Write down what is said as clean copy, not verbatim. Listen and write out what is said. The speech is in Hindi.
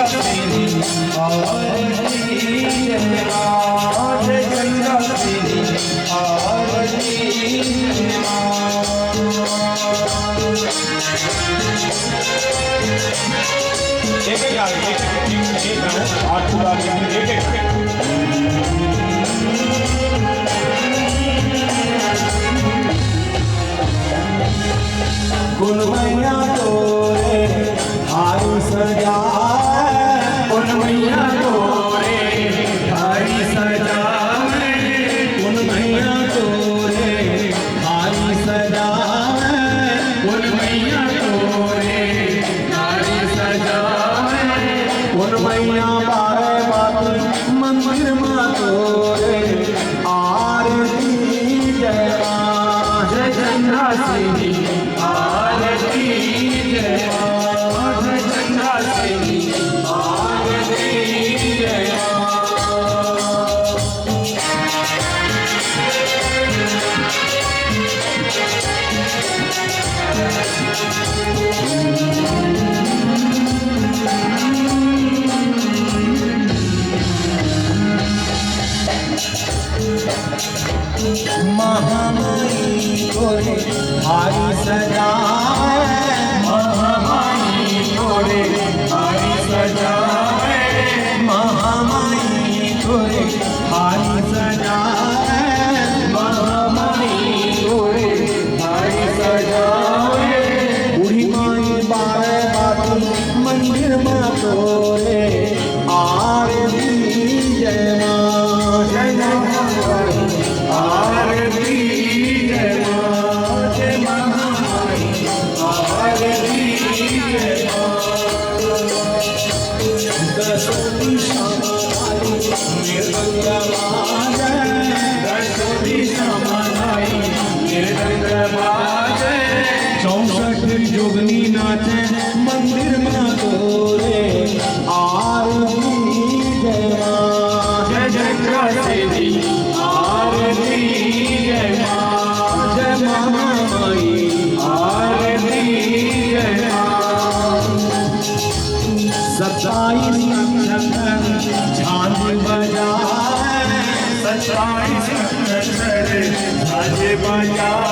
चंद्र तेरी आरती जय मां, जय चंद्र तेरी आरती जय मां। एक आठ गुण मैया तोरे हारी सजा, गुण मैया तोरे हारी सजा, गुण मैया तोरे हारी सजा, गुण मैया तोरे हारी सजा, गुण मैया बारे बात मंदिर मां तोरे आरती जय मां, जय चंद्रा तेरी आरती जय मां, जय चंद्रा तेरी आरती जय महामाई तोरे हारी सजा, महामाई तोरे हारी सजा, महामाई तोरे हारी सजा, महामाई तोरे हारी सजा, बूढ़ी माई बारे बात मंदिर मां तोरे आरती जय मां, जय आरती जय मां, जय महामाई आरती जय मां। दसों दिशा माई निर्मल बाजै, दसों दिशा माई निर्मल बाजै, 64 जोगनी नाचे मंदिर मां तोरे आरती जय मां, जय चंद्रा तेरी आरती जय मां, जय महामाई आरती जय मां। 27 नक्षत्र झांझ बजाए, 27 नक्षत्र झांझ बजाए,